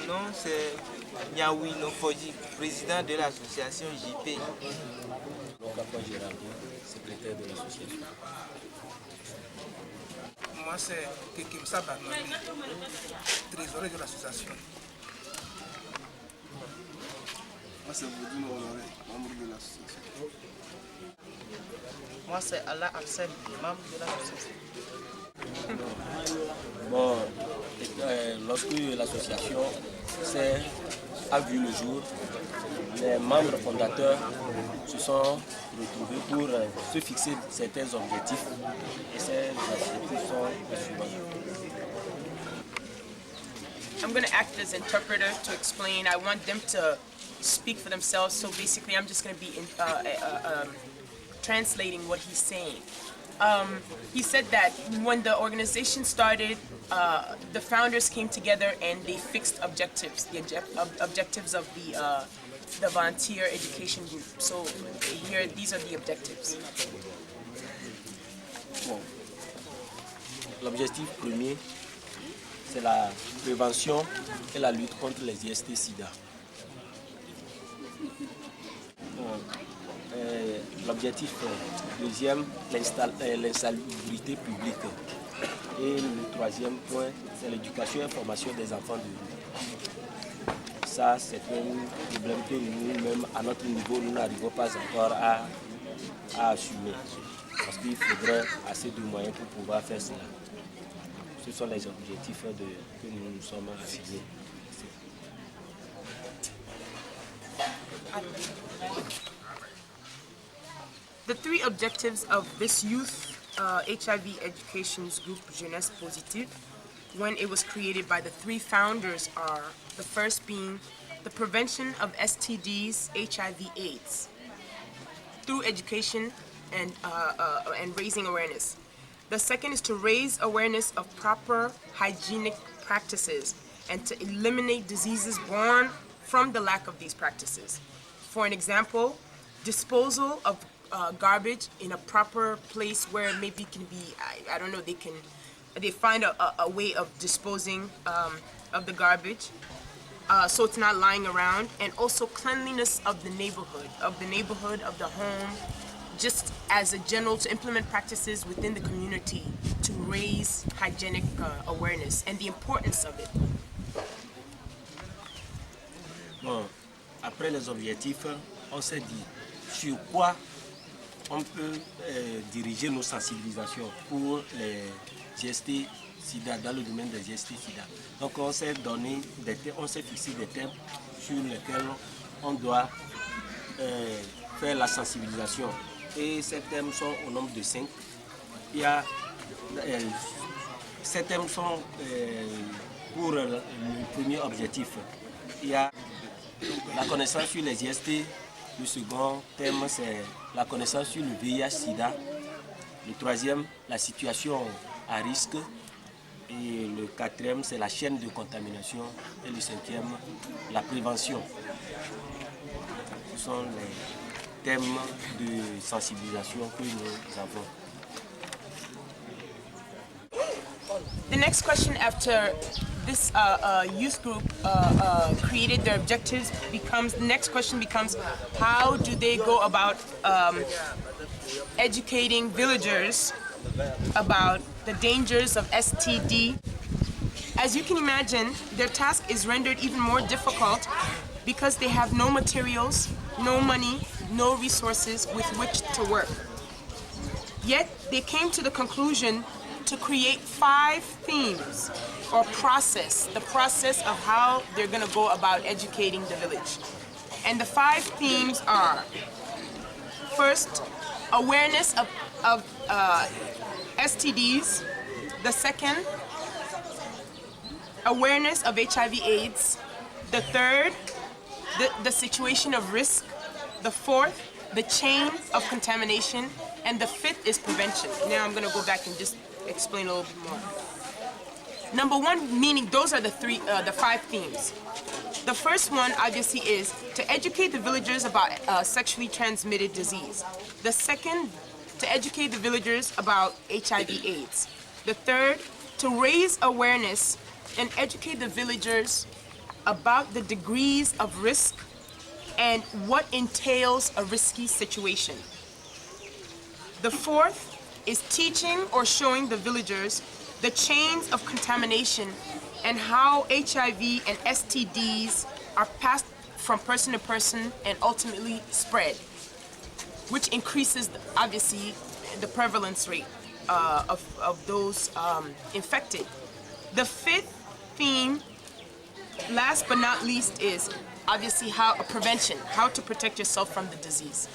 nom c'est Niaoui Nofoji, président de l'association JP. Secrétaire de l'association. Moi c'est Kekim Sabanoni, trésorier de l'association. Moi c'est Boudou Honoré, membre de l'association. Moi c'est Allah Absel, membre de l'association. Bon, lorsque l'association a vu le jour, les membres fondateurs se sont retrouvés pour se fixer certains objectifs. Et ces objectifs sont les suivants. I'm going to act as interpreter to explain. I want them to speak for themselves. So basically, I'm just going to be translating what he's saying. He said that when the organization started, the founders came together and they fixed objectives, the objectives of the volunteer education group. So here, these are the objectives. Bon. L'objectif premier, c'est la prévention et la lutte contre les IST-SIDA. L'objectif deuxième, l'insalubrité publique. Et le troisième point, c'est l'éducation et formation des enfants de rue. Ça, c'est un problème que nous-mêmes, à notre niveau, nous n'arrivons pas encore à assumer. Parce qu'il faudrait assez de moyens pour pouvoir faire cela. Ce sont les objectifs que nous nous sommes assignés. The three objectives of this youth HIV education group, Jeunesse Positive, when it was created by the three founders are, the first being the prevention of STDs, HIV/AIDS, through education and raising awareness. The second is to raise awareness of proper hygienic practices and to eliminate diseases born from the lack of these practices. For an example, disposal of garbage in a proper place where maybe it can be, I don't know, they find a way of disposing of the garbage so it's not lying around, and also cleanliness of the neighborhood, of the home, just as a general, to implement practices within the community to raise hygienic awareness and the importance of it. Bon, après les objectifs, on s'est dit sur quoi on peut diriger nos sensibilisations pour les GST-SIDA, dans le domaine des GST-SIDA. Donc on s'est donné on s'est fixé des thèmes sur lesquels on doit faire la sensibilisation. Et ces thèmes sont au nombre de 5. Il y a, ces thèmes sont pour le premier objectif. Il y a la connaissance sur les IST. Le second thème, c'est la connaissance sur le VIH-Sida. Le troisième, la situation à risque. Et le quatrième, c'est la chaîne de contamination. Et le cinquième, la prévention. Ce sont les thèmes de sensibilisation que nous avons. The next question after this youth group created their objectives becomes, the next question becomes, how do they go about educating villagers about the dangers of STD? As you can imagine, their task is rendered even more difficult because they have no materials, no money, no resources with which to work. Yet they came to the conclusion to create 5 themes or the process of how they're going to go about educating the village. And the 5 themes are, first, awareness of STDs. The second, awareness of HIV/AIDS. The third, the situation of risk. The fourth, the chain of contamination. And the fifth is prevention. Now I'm going to go back and just explain a little bit more. Number 1, meaning those are the 5 themes. The first one, obviously, is to educate the villagers about sexually transmitted disease. The second, to educate the villagers about HIV/AIDS. The third, to raise awareness and educate the villagers about the degrees of risk and what entails a risky situation. The fourth is teaching or showing the villagers the chains of contamination and how HIV and STDs are passed from person to person and ultimately spread, which increases, obviously, the prevalence rate of those infected. The fifth theme, last but not least, is obviously prevention, how to protect yourself from the disease.